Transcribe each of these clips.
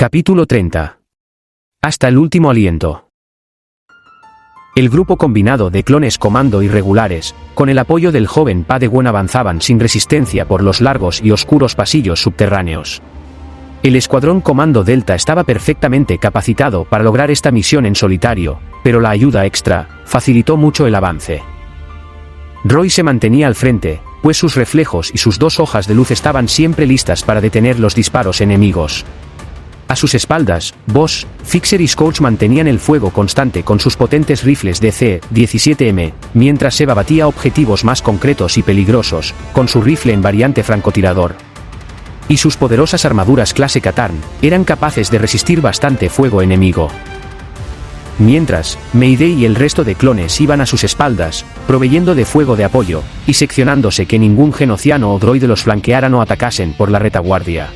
Capítulo 30. Hasta el último aliento. El grupo combinado de clones comando irregulares, con el apoyo del joven Padawan, avanzaban sin resistencia por los largos y oscuros pasillos subterráneos. El escuadrón comando Delta estaba perfectamente capacitado para lograr esta misión en solitario, pero la ayuda extra facilitó mucho el avance. Roy se mantenía al frente, pues sus reflejos y sus 2 hojas de luz estaban siempre listas para detener los disparos enemigos. A sus espaldas, Boss, Fixer y Scorch mantenían el fuego constante con sus potentes rifles DC-17M, mientras Eva batía objetivos más concretos y peligrosos, con su rifle en variante francotirador. Y sus poderosas armaduras clase Katarn eran capaces de resistir bastante fuego enemigo. Mientras, Mayday y el resto de clones iban a sus espaldas, proveyendo de fuego de apoyo, y seccionándose que ningún genociano o droide los flanquearan o atacasen por la retaguardia.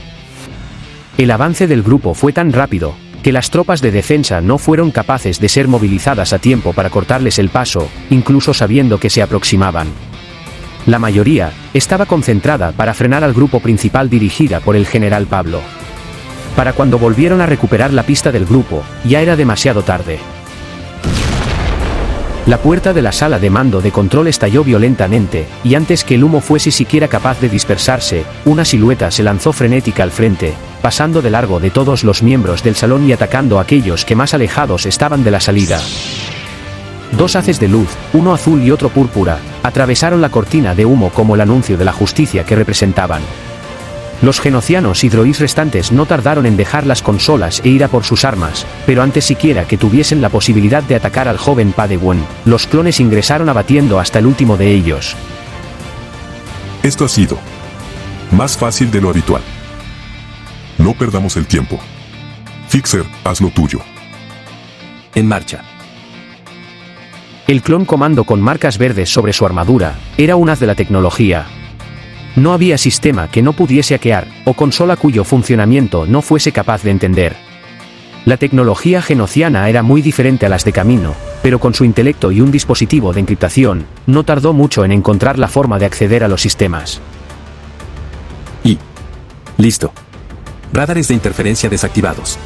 El avance del grupo fue tan rápido, que las tropas de defensa no fueron capaces de ser movilizadas a tiempo para cortarles el paso, incluso sabiendo que se aproximaban. La mayoría estaba concentrada para frenar al grupo principal dirigida por el general Pablo. Para cuando volvieron a recuperar la pista del grupo, ya era demasiado tarde. La puerta de la sala de mando de control estalló violentamente, y antes que el humo fuese siquiera capaz de dispersarse, una silueta se lanzó frenética al frente, pasando de largo de todos los miembros del salón y atacando a aquellos que más alejados estaban de la salida. 2 haces de luz, uno azul y otro púrpura, atravesaron la cortina de humo como el anuncio de la justicia que representaban. Los genocianos y droids restantes no tardaron en dejar las consolas e ir a por sus armas, pero antes siquiera que tuviesen la posibilidad de atacar al joven Padawan, los clones ingresaron abatiendo hasta el último de ellos. Esto ha sido más fácil de lo habitual. No perdamos el tiempo. Fixer, haz lo tuyo. En marcha. El clon comando con marcas verdes sobre su armadura era un haz de la tecnología. No había sistema que no pudiese hackear, o consola cuyo funcionamiento no fuese capaz de entender. La tecnología genociana era muy diferente a las de Camino, pero con su intelecto y un dispositivo de encriptación, no tardó mucho en encontrar la forma de acceder a los sistemas. Listo. Radares de interferencia desactivados.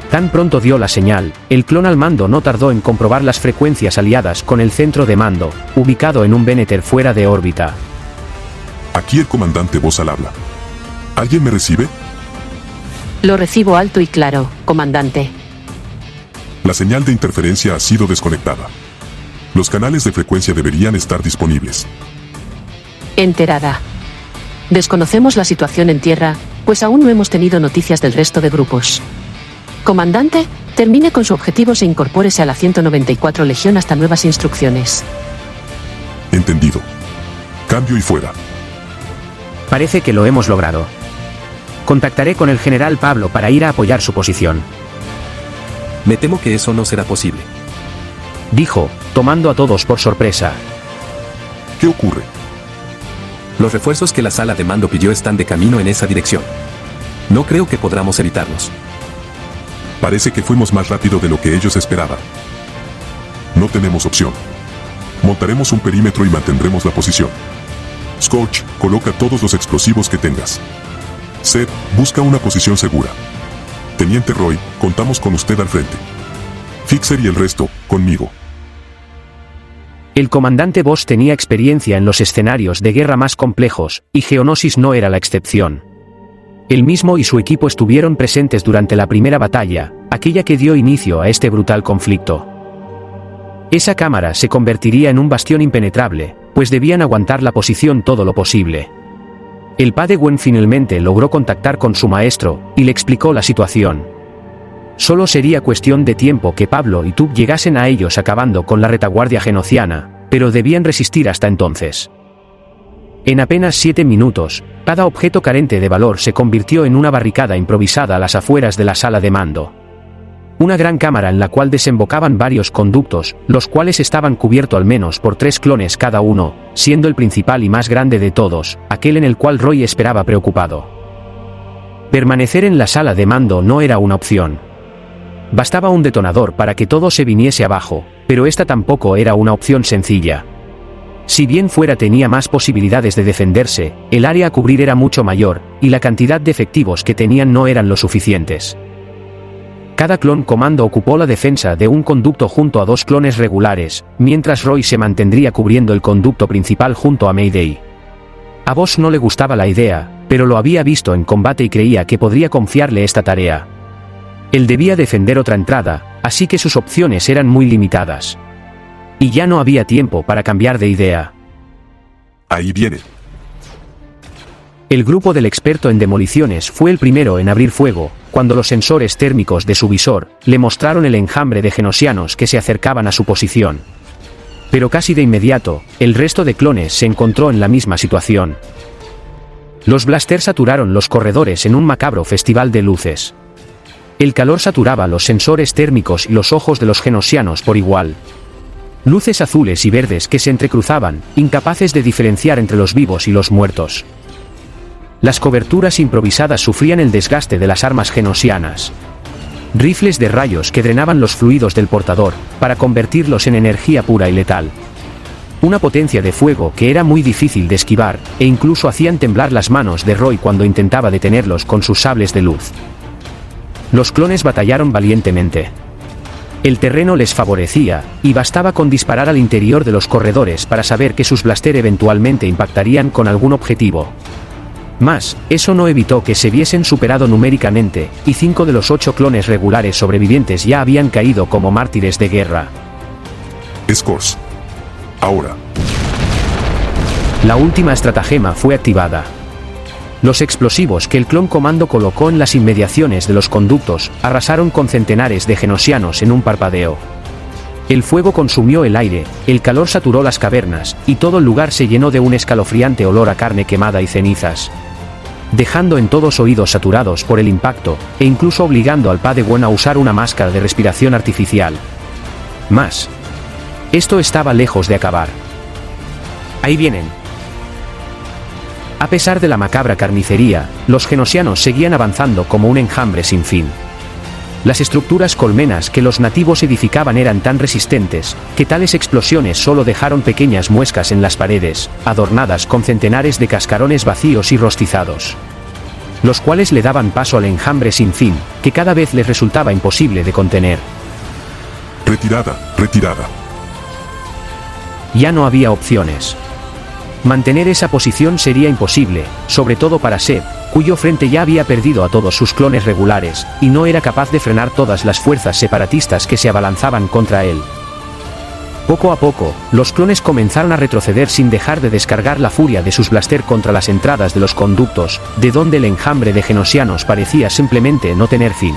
Tan pronto dio la señal, el clon al mando no tardó en comprobar las frecuencias aliadas con el centro de mando, ubicado en un Veneter fuera de órbita. Aquí el comandante Boss al habla. ¿Alguien me recibe? Lo recibo alto y claro, comandante. La señal de interferencia ha sido desconectada. Los canales de frecuencia deberían estar disponibles. Enterada. Desconocemos la situación en tierra, pues aún no hemos tenido noticias del resto de grupos. Comandante, termine con su objetivo e incorpórese a la 194 Legión hasta nuevas instrucciones. Entendido. Cambio y fuera. Parece que lo hemos logrado. Contactaré con el general Pablo para ir a apoyar su posición. Me temo que eso no será posible. Dijo, tomando a todos por sorpresa. ¿Qué ocurre? Los refuerzos que la sala de mando pidió están de camino en esa dirección. No creo que podamos evitarlos. Parece que fuimos más rápido de lo que ellos esperaban. No tenemos opción. Montaremos un perímetro y mantendremos la posición. Scorch, coloca todos los explosivos que tengas. Seth, busca una posición segura. Teniente Roy, contamos con usted al frente. Fixer y el resto, conmigo. El comandante Boss tenía experiencia en los escenarios de guerra más complejos, y Geonosis no era la excepción. Él mismo y su equipo estuvieron presentes durante la primera batalla, aquella que dio inicio a este brutal conflicto. Esa cámara se convertiría en un bastión impenetrable, pues debían aguantar la posición todo lo posible. El Padawan finalmente logró contactar con su maestro, y le explicó la situación. Solo sería cuestión de tiempo que Pablo y Tub llegasen a ellos acabando con la retaguardia genociana, pero debían resistir hasta entonces. En apenas 7 minutos, cada objeto carente de valor se convirtió en una barricada improvisada a las afueras de la sala de mando. Una gran cámara en la cual desembocaban varios conductos, los cuales estaban cubiertos al menos por 3 clones cada uno, siendo el principal y más grande de todos, aquel en el cual Roy esperaba preocupado. Permanecer en la sala de mando no era una opción. Bastaba un detonador para que todo se viniese abajo, pero esta tampoco era una opción sencilla. Si bien fuera tenía más posibilidades de defenderse, el área a cubrir era mucho mayor, y la cantidad de efectivos que tenían no eran lo suficientes. Cada clon comando ocupó la defensa de un conducto junto a 2 clones regulares, mientras Roy se mantendría cubriendo el conducto principal junto a Mayday. A Boss no le gustaba la idea, pero lo había visto en combate y creía que podría confiarle esta tarea. Él debía defender otra entrada, así que sus opciones eran muy limitadas. Y ya no había tiempo para cambiar de idea. Ahí viene. El grupo del experto en demoliciones fue el primero en abrir fuego, cuando los sensores térmicos de su visor le mostraron el enjambre de genosianos que se acercaban a su posición. Pero casi de inmediato, el resto de clones se encontró en la misma situación. Los blasters saturaron los corredores en un macabro festival de luces. El calor saturaba los sensores térmicos y los ojos de los genosianos por igual. Luces azules y verdes que se entrecruzaban, incapaces de diferenciar entre los vivos y los muertos. Las coberturas improvisadas sufrían el desgaste de las armas genosianas. Rifles de rayos que drenaban los fluidos del portador, para convertirlos en energía pura y letal. Una potencia de fuego que era muy difícil de esquivar, e incluso hacían temblar las manos de Roy cuando intentaba detenerlos con sus sables de luz. Los clones batallaron valientemente. El terreno les favorecía, y bastaba con disparar al interior de los corredores para saber que sus blaster eventualmente impactarían con algún objetivo. Mas, eso no evitó que se viesen superado numéricamente, y 5 de los 8 clones regulares sobrevivientes ya habían caído como mártires de guerra. Scores. Ahora. La última estratagema fue activada. Los explosivos que el clon comando colocó en las inmediaciones de los conductos arrasaron con centenares de genosianos en un parpadeo. El fuego consumió el aire, el calor saturó las cavernas, y todo el lugar se llenó de un escalofriante olor a carne quemada y cenizas. Dejando en todos oídos saturados por el impacto, e incluso obligando al Padawan a usar una máscara de respiración artificial. Mas, esto estaba lejos de acabar. Ahí vienen. A pesar de la macabra carnicería, los genosianos seguían avanzando como un enjambre sin fin. Las estructuras colmenas que los nativos edificaban eran tan resistentes, que tales explosiones solo dejaron pequeñas muescas en las paredes, adornadas con centenares de cascarones vacíos y rostizados. Los cuales le daban paso al enjambre sin fin, que cada vez les resultaba imposible de contener. Retirada, retirada. Ya no había opciones. Mantener esa posición sería imposible, sobre todo para Seb, cuyo frente ya había perdido a todos sus clones regulares, y no era capaz de frenar todas las fuerzas separatistas que se abalanzaban contra él. Poco a poco, los clones comenzaron a retroceder sin dejar de descargar la furia de sus blaster contra las entradas de los conductos, de donde el enjambre de genosianos parecía simplemente no tener fin.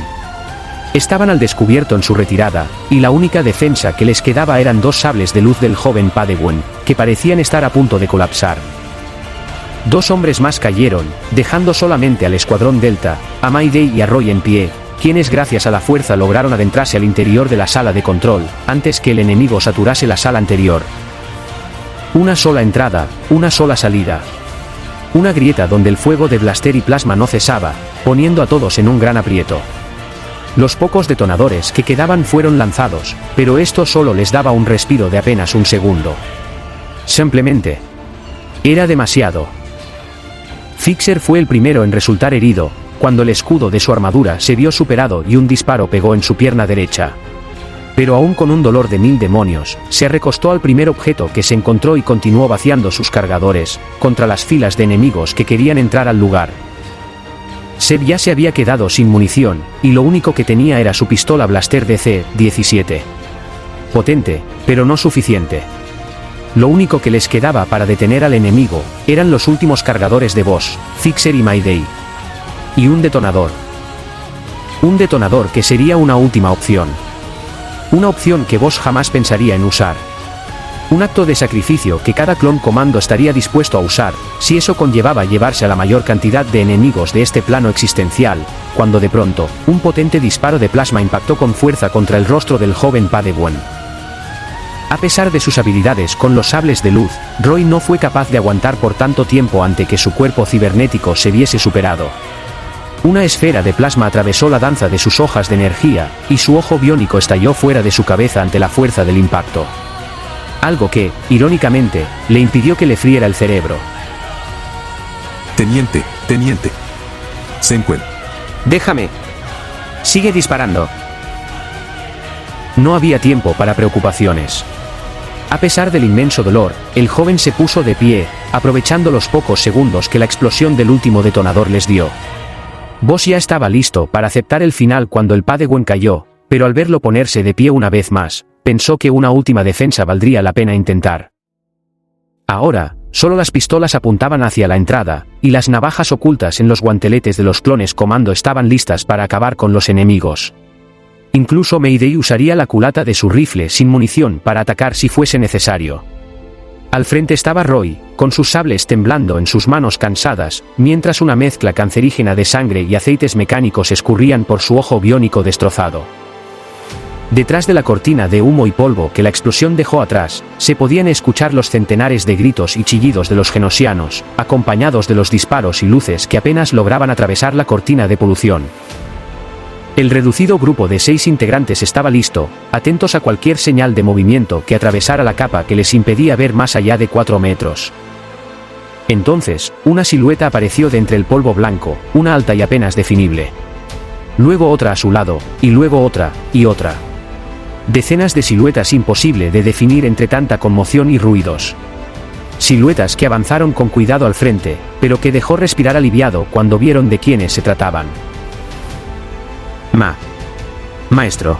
Estaban al descubierto en su retirada, y la única defensa que les quedaba eran 2 sables de luz del joven Padawan, que parecían estar a punto de colapsar. 2 hombres más cayeron, dejando solamente al escuadrón Delta, a Mayday y a Roy en pie, quienes gracias a la fuerza lograron adentrarse al interior de la sala de control, antes que el enemigo saturase la sala anterior. Una sola entrada, una sola salida. Una grieta donde el fuego de blaster y plasma no cesaba, poniendo a todos en un gran aprieto. Los pocos detonadores que quedaban fueron lanzados, pero esto solo les daba un respiro de apenas un segundo. Simplemente. Era demasiado. Fixer fue el primero en resultar herido, cuando el escudo de su armadura se vio superado y un disparo pegó en su pierna derecha. Pero aún con un dolor de 1000 demonios, se recostó al primer objeto que se encontró y continuó vaciando sus cargadores, contra las filas de enemigos que querían entrar al lugar. Seb ya se había quedado sin munición, y lo único que tenía era su pistola blaster DC-17. Potente, pero no suficiente. Lo único que les quedaba para detener al enemigo, eran los últimos cargadores de Boss, Fixer y Mayday. Y un detonador. Un detonador que sería una última opción. Una opción que Boss jamás pensaría en usar. Un acto de sacrificio que cada clon comando estaría dispuesto a usar, si eso conllevaba llevarse a la mayor cantidad de enemigos de este plano existencial, cuando de pronto, un potente disparo de plasma impactó con fuerza contra el rostro del joven Padawan. A pesar de sus habilidades con los sables de luz, Roy no fue capaz de aguantar por tanto tiempo ante que su cuerpo cibernético se viese superado. Una esfera de plasma atravesó la danza de sus hojas de energía, y su ojo biónico estalló fuera de su cabeza ante la fuerza del impacto. Algo que, irónicamente, le impidió que le friera el cerebro. Teniente. Senkuen. Déjame. Sigue disparando. No había tiempo para preocupaciones. A pesar del inmenso dolor, el joven se puso de pie, aprovechando los pocos segundos que la explosión del último detonador les dio. Boss ya estaba listo para aceptar el final cuando el Padawan cayó, pero al verlo ponerse de pie una vez más, pensó que una última defensa valdría la pena intentar. Ahora, solo las pistolas apuntaban hacia la entrada, y las navajas ocultas en los guanteletes de los clones comando estaban listas para acabar con los enemigos. Incluso Mayday usaría la culata de su rifle sin munición para atacar si fuese necesario. Al frente estaba Roy, con sus sables temblando en sus manos cansadas, mientras una mezcla cancerígena de sangre y aceites mecánicos escurrían por su ojo biónico destrozado. Detrás de la cortina de humo y polvo que la explosión dejó atrás, se podían escuchar los centenares de gritos y chillidos de los genosianos, acompañados de los disparos y luces que apenas lograban atravesar la cortina de polución. El reducido grupo de 6 integrantes estaba listo, atentos a cualquier señal de movimiento que atravesara la capa que les impedía ver más allá de 4 metros. Entonces, una silueta apareció de entre el polvo blanco, una alta y apenas definible. Luego otra a su lado, y luego otra, y otra. Decenas de siluetas imposible de definir entre tanta conmoción y ruidos. Siluetas que avanzaron con cuidado al frente, pero que dejó respirar aliviado cuando vieron de quiénes se trataban. Maestro.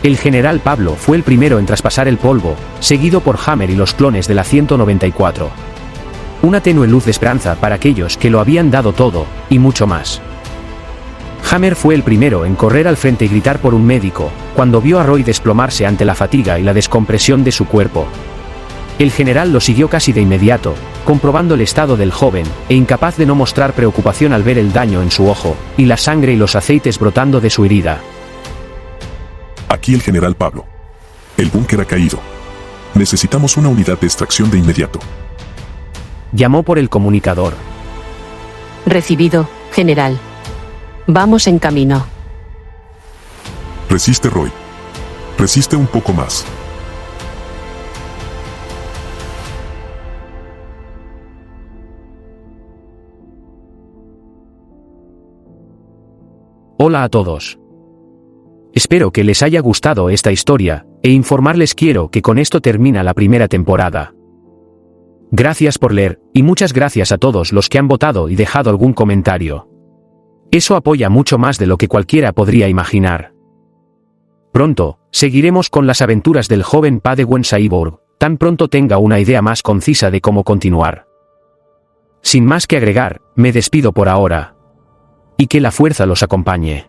El general Pablo fue el primero en traspasar el polvo, seguido por Hammer y los clones de la 194. Una tenue luz de esperanza para aquellos que lo habían dado todo, y mucho más. Hammer fue el primero en correr al frente y gritar por un médico, cuando vio a Roy desplomarse ante la fatiga y la descompresión de su cuerpo. El general lo siguió casi de inmediato, comprobando el estado del joven, e incapaz de no mostrar preocupación al ver el daño en su ojo, y la sangre y los aceites brotando de su herida. Aquí el general Pablo. El búnker ha caído. Necesitamos una unidad de extracción de inmediato. Llamó por el comunicador. Recibido, general. Vamos en camino. Resiste, Roy. Resiste un poco más. Hola a todos. Espero que les haya gustado esta historia, e informarles quiero que con esto termina la primera temporada. Gracias por leer, y muchas gracias a todos los que han votado y dejado algún comentario. Eso apoya mucho más de lo que cualquiera podría imaginar. Pronto, seguiremos con las aventuras del joven Padawan Cyborg, tan pronto tenga una idea más concisa de cómo continuar. Sin más que agregar, me despido por ahora. Y que la fuerza los acompañe.